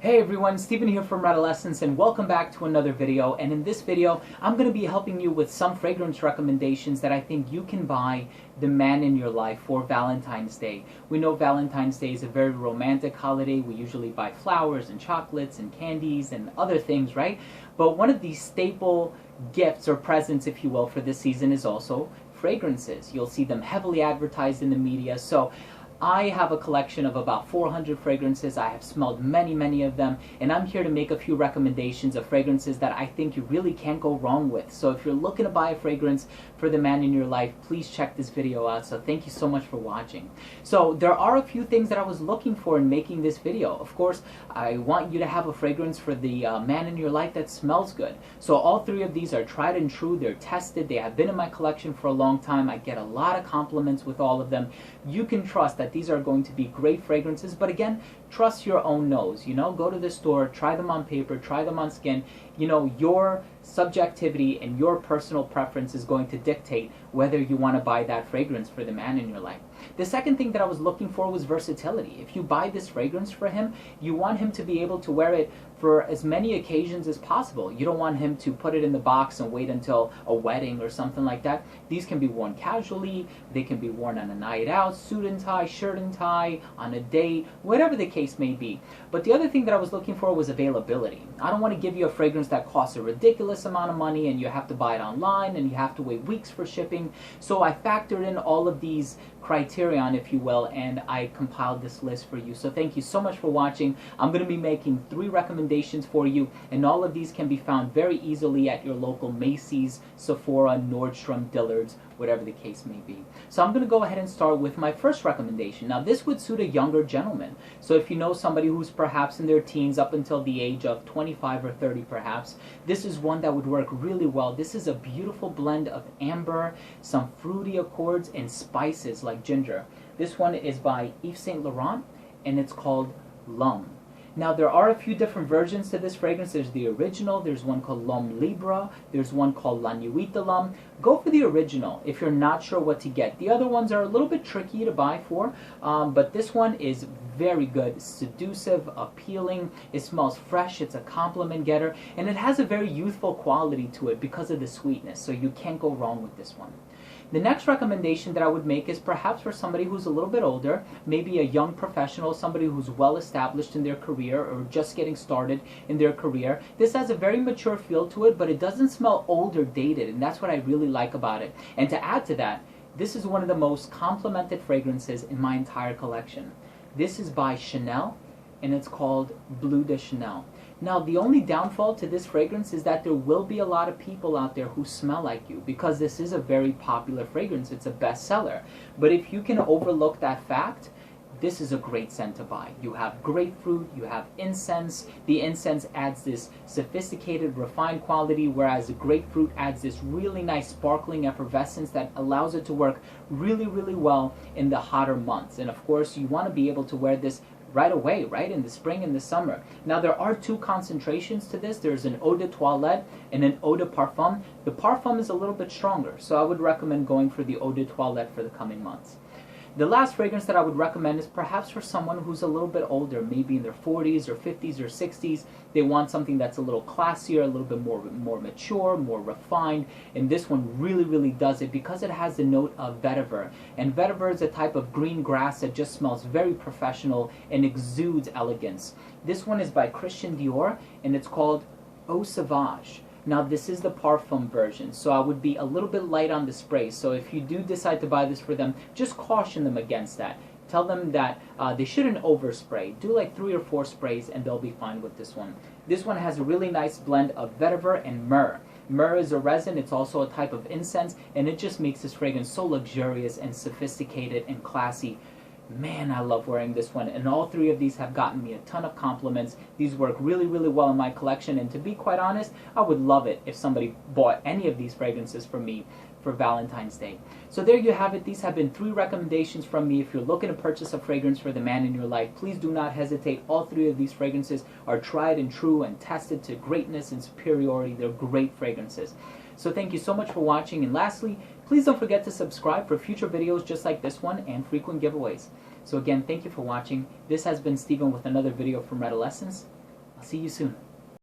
Hey everyone, Steven here from Adolescence and welcome back to another video. And in this video, I'm going to be helping you with some fragrance recommendations that I think you can buy the man in your life for Valentine's Day. We know Valentine's Day is a very romantic holiday. We usually buy flowers and chocolates and candies and other things, right? But one of these staple gifts or presents, if you will, for this season is also fragrances. You'll see them heavily advertised in the media. So I have a collection of about 400 fragrances. I have smelled many of them, and I'm here to make a few recommendations of fragrances that I think you really can't go wrong with. So if you're looking to buy a fragrance for the man in your life, please check this video out. So thank you so much for watching. So there are a few things that I was looking for in making this video. Of course, I want you to have a fragrance for the man in your life that smells good. So all three of these are tried and true. They're tested. They have been in my collection for a long time. I get a lot of compliments with all of them. You can trust that these are going to be great fragrances, but again, trust your own nose. You know, go to the store, try them on paper, try them on skin. You know, your subjectivity and your personal preference is going to dictate whether you want to buy that fragrance for the man in your life. The second thing that I was looking for was versatility. If you buy this fragrance for him, you want him to be able to wear it for as many occasions as possible. You don't want him to put it in the box and wait until a wedding or something like that. These can be worn casually, they can be worn on a night out, suit and tie, shirt and tie, on a date, whatever the case may be. But the other thing that I was looking for was availability. I don't want to give you a fragrance that costs a ridiculous amount of money and you have to buy it online and you have to wait weeks for shipping. So I factored in all of these criterion, if you will, and I compiled this list for you. So thank you so much for watching. I'm going to be making 3 recommendations for you, and all of these can be found very easily at your local Macy's, Sephora, Nordstrom, Dillard's, whatever the case may be. So I'm going to go ahead and start with my first recommendation. Now this would suit a younger gentleman. So if you know somebody who's perhaps in their teens up until the age of 25 or 30 perhaps, this is one that would work really well. This is a beautiful blend of amber, some fruity accords, and spices like ginger. This one is by Yves Saint Laurent and it's called L'Homme. Now there are a few different versions to this fragrance. There's the original, there's one called L'Homme Libre, there's one called La Nuit de l'Homme. Go for the original if you're not sure what to get. The other ones are a little bit tricky to buy for, but this one is very good, seductive, appealing. It smells fresh, it's a compliment getter, and it has a very youthful quality to it because of the sweetness, so you can't go wrong with this one. The next recommendation that I would make is perhaps for somebody who's a little bit older, maybe a young professional, somebody who's well established in their career or just getting started in their career. This has a very mature feel to it, but it doesn't smell old or dated, and that's what I really like about it. And to add to that, this is one of the most complimented fragrances in my entire collection. This is by Chanel, and it's called Bleu De Chanel. Now, the only downfall to this fragrance is that there will be a lot of people out there who smell like you because this is a very popular fragrance. It's a bestseller. But if you can overlook that fact, this is a great scent to buy. You have grapefruit, you have incense. The incense adds this sophisticated, refined quality, whereas the grapefruit adds this really nice sparkling effervescence that allows it to work really well in the hotter months. And of course, you want to be able to wear this right away, right? In the spring and the summer. Now there are 2 concentrations to this. There's an eau de toilette and an eau de parfum. The parfum is a little bit stronger, so I would recommend going for the eau de toilette for the coming months. The last fragrance that I would recommend is perhaps for someone who's a little bit older, maybe in their 40s or 50s or 60s. They want something that's a little classier, a little bit more mature, more refined, and this one really does it because it has the note of vetiver. And vetiver is a type of green grass that just smells very professional and exudes elegance. This one is by Christian Dior and it's called Eau Sauvage. Now this is the parfum version, so I would be a little bit light on the spray. So if you do decide to buy this for them, just caution them against that. Tell them that they shouldn't overspray. Do like 3 or 4 sprays and they'll be fine with this one. This one has a really nice blend of vetiver and myrrh. Myrrh is a resin, it's also a type of incense, and it just makes this fragrance so luxurious and sophisticated and classy. Man, I love wearing this one, and all 3 of these have gotten me a ton of compliments. These work really well in my collection, and to be quite honest, I would love it if somebody bought any of these fragrances from me for Valentine's Day. So there you have it. These have been 3 recommendations from me. If you're looking to purchase a fragrance for the man in your life, please do not hesitate. All 3 of these fragrances are tried and true and tested to greatness and superiority. They're great fragrances. So thank you so much for watching, and lastly, please don't forget to subscribe for future videos just like this one and frequent giveaways. So again, thank you for watching. This has been Steven with another video from Adolescence. I'll see you soon.